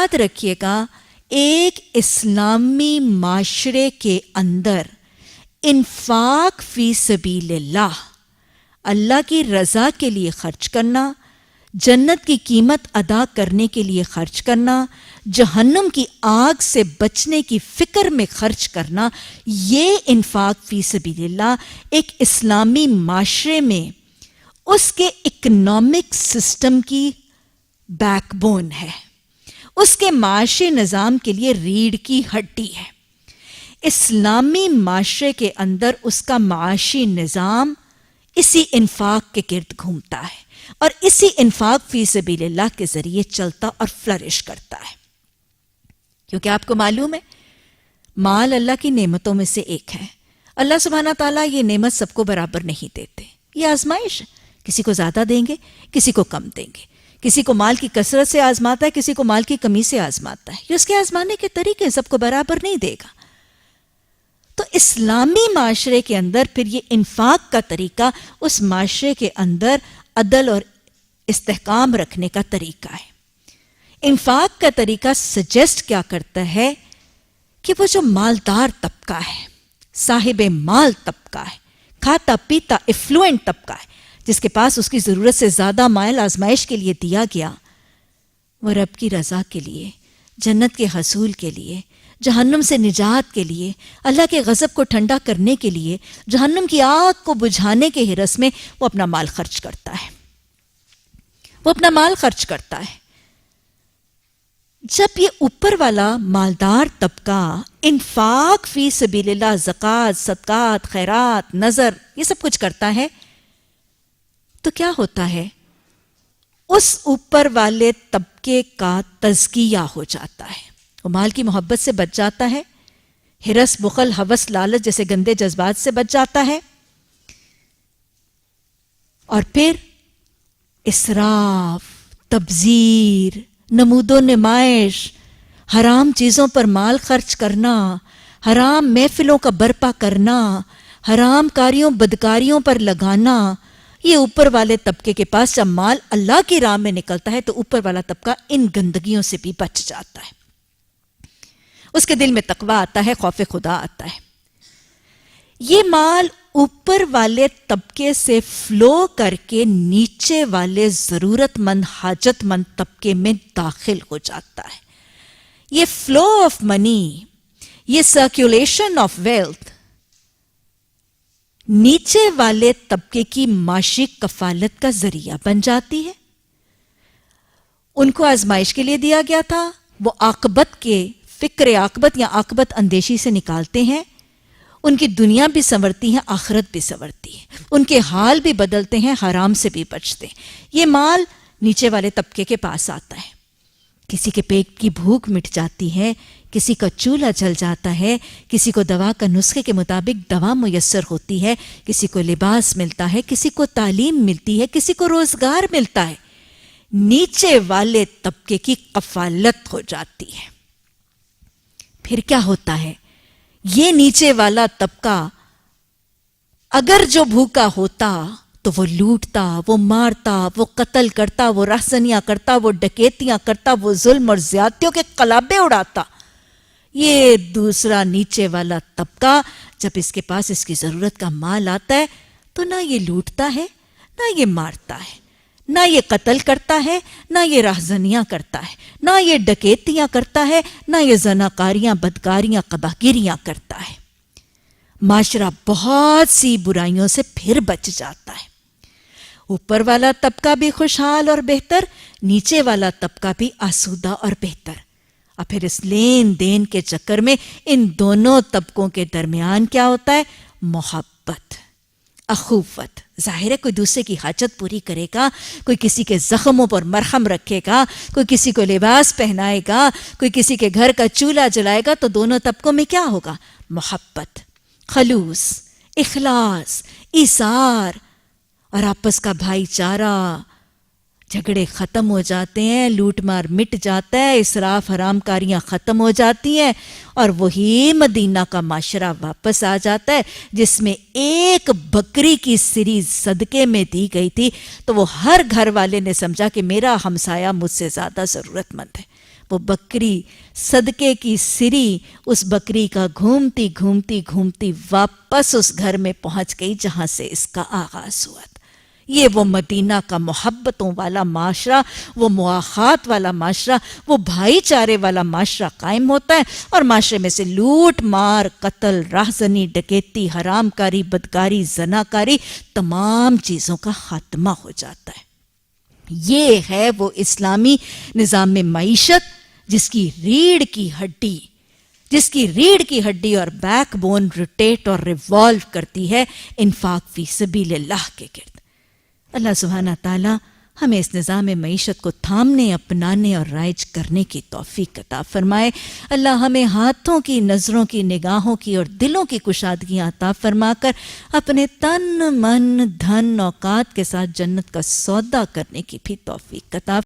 یاد رکھیے گا ایک اسلامی معاشرے کے اندر انفاق فی سبیل اللہ، اللہ کی رضا کے لیے خرچ کرنا، جنت کی قیمت ادا کرنے کے لیے خرچ کرنا، جہنم کی آگ سے بچنے کی فکر میں خرچ کرنا، یہ انفاق فی سبیل اللہ ایک اسلامی معاشرے میں اس کے اکنامک سسٹم کی بیک بون ہے، اس کے معاشی نظام کے لیے ریڑھ کی ہڈی ہے۔ اسلامی معاشرے کے اندر اس کا معاشی نظام اسی انفاق کے گرد گھومتا ہے اور اسی انفاق فی سبیل اللہ کے ذریعے چلتا اور فلرش کرتا ہے، کیونکہ آپ کو معلوم ہے مال اللہ کی نعمتوں میں سے ایک ہے۔ اللہ سبحانہ تعالیٰ یہ نعمت سب کو برابر نہیں دیتے، یہ آزمائش ہے، کسی کو زیادہ دیں گے، کسی کو کم دیں گے، کسی کو مال کی کثرت سے آزماتا ہے، کسی کو مال کی کمی سے آزماتا ہے، یہ اس کے آزمانے کے طریقے سب کو برابر نہیں دے گا۔ تو اسلامی معاشرے کے اندر پھر یہ انفاق کا طریقہ اس معاشرے کے اندر عدل اور استحکام رکھنے کا طریقہ ہے۔ انفاق کا طریقہ سجیسٹ کیا کرتا ہے کہ وہ جو مالدار طبقہ ہے، صاحب مال طبقہ ہے، کھاتا پیتا افلوئنٹ طبقہ ہے، جس کے پاس اس کی ضرورت سے زیادہ مال آزمائش کے لیے دیا گیا، وہ رب کی رضا کے لیے، جنت کے حصول کے لیے، جہنم سے نجات کے لیے، اللہ کے غضب کو ٹھنڈا کرنے کے لیے، جہنم کی آگ کو بجھانے کے حرص میں وہ اپنا مال خرچ کرتا ہے، وہ اپنا مال خرچ کرتا ہے۔ جب یہ اوپر والا مالدار طبقہ انفاق فی سبیل اللہ، زکوٰۃ، صدقات، خیرات، نذر، یہ سب کچھ کرتا ہے، تو کیا ہوتا ہے؟ اس اوپر والے طبقے کا تزکیہ ہو جاتا ہے، وہ مال کی محبت سے بچ جاتا ہے، ہرس، بخل، ہوس، لالچ جیسے گندے جذبات سے بچ جاتا ہے، اور پھر اسراف، تبذیر، نمود و نمائش، حرام چیزوں پر مال خرچ کرنا، حرام محفلوں کا برپا کرنا، حرام کاریوں بدکاریوں پر لگانا، یہ اوپر والے طبقے کے پاس جب مال اللہ کی راہ میں نکلتا ہے تو اوپر والا طبقہ ان گندگیوں سے بھی بچ جاتا ہے، اس کے دل میں تقویٰ آتا ہے، خوف خدا آتا ہے۔ یہ مال اوپر والے طبقے سے فلو کر کے نیچے والے ضرورت مند حاجت مند طبقے میں داخل ہو جاتا ہے۔ یہ فلو آف منی، یہ سرکولیشن آف ویلتھ نیچے والے طبقے کی معاشی کفالت کا ذریعہ بن جاتی ہے۔ ان کو آزمائش کے لیے دیا گیا تھا، وہ عاقبت کے فکر عاقبت یا عاقبت اندیشی سے نکالتے ہیں، ان کی دنیا بھی سنورتی ہے، آخرت بھی سنورتی ہے، ان کے حال بھی بدلتے ہیں، حرام سے بھی بچتے ہیں۔ یہ مال نیچے والے طبقے کے پاس آتا ہے، کسی کے پیٹ کی بھوک مٹ جاتی ہے، کسی کا چولہا جل جاتا ہے، کسی کو دوا کا نسخے کے مطابق دوا میسر ہوتی ہے، کسی کو لباس ملتا ہے، کسی کو تعلیم ملتی ہے، کسی کو روزگار ملتا ہے، نیچے والے طبقے کی کفالت ہو جاتی ہے۔ پھر کیا ہوتا ہے؟ یہ نیچے والا طبقہ اگر جو بھوکا ہوتا تو وہ لوٹتا، وہ مارتا، وہ قتل کرتا، وہ رہزنیاں کرتا، وہ ڈکیتیاں کرتا، وہ ظلم اور زیادتیوں کے قلابے اڑاتا۔ یہ دوسرا نیچے والا طبقہ جب اس کے پاس اس کی ضرورت کا مال آتا ہے تو نہ یہ لوٹتا ہے، نہ یہ مارتا ہے، نہ یہ قتل کرتا ہے، نہ یہ رہزنیاں کرتا ہے، نہ یہ ڈکیتیاں کرتا ہے، نہ یہ زناکاریاں، بدکاریاں، قباگیریاں کرتا ہے۔ معاشرہ بہت سی برائیوں سے پھر بچ جاتا ہے۔ اوپر والا طبقہ بھی خوشحال اور بہتر، نیچے والا طبقہ بھی آسودہ اور بہتر۔ اور پھر اس لین دین کے چکر میں ان دونوں طبقوں کے درمیان کیا ہوتا ہے؟ محبت، اخوت۔ ظاہر ہے کوئی دوسرے کی حاجت پوری کرے گا، کوئی کسی کے زخموں پر مرہم رکھے گا، کوئی کسی کو لباس پہنائے گا، کوئی کسی کے گھر کا چولہا جلائے گا، تو دونوں طبقوں میں کیا ہوگا؟ محبت، خلوص، اخلاص، ایثار اور آپس کا بھائی چارہ۔ جھگڑے ختم ہو جاتے ہیں، لوٹ مار مٹ جاتا ہے، اسراف حرام کاریاں ختم ہو جاتی ہیں، اور وہی مدینہ کا معاشرہ واپس آ جاتا ہے جس میں ایک بکری کی سری صدقے میں دی گئی تھی تو وہ ہر گھر والے نے سمجھا کہ میرا ہمسایہ مجھ سے زیادہ ضرورت مند ہے، وہ بکری صدقے کی سری اس بکری کا گھومتی گھومتی گھومتی واپس اس گھر میں پہنچ گئی جہاں سے اس کا آغاز ہوا تھا۔ یہ وہ مدینہ کا محبتوں والا معاشرہ، وہ مواخات والا معاشرہ، وہ بھائی چارے والا معاشرہ قائم ہوتا ہے، اور معاشرے میں سے لوٹ مار، قتل، راہزنی، ڈکیتی، حرام کاری، بدکاری، زناکاری، تمام چیزوں کا خاتمہ ہو جاتا ہے۔ یہ ہے وہ اسلامی نظام معیشت جس کی ریڑھ کی ہڈی اور بیک بون روٹیٹ اور ریوالو کرتی ہے انفاق فی سبیل اللہ کے گرد۔ اللہ سبحانہ تعالی ہمیں اس نظام معیشت کو تھامنے، اپنانے اور رائج کرنے کی توفیق عطا فرمائے۔ اللہ ہمیں ہاتھوں کی، نظروں کی، نگاہوں کی اور دلوں کی کشادگیاں عطا فرما کر اپنے تن، من، دھن، اوقات کے ساتھ جنت کا سودا کرنے کی بھی توفیق عطا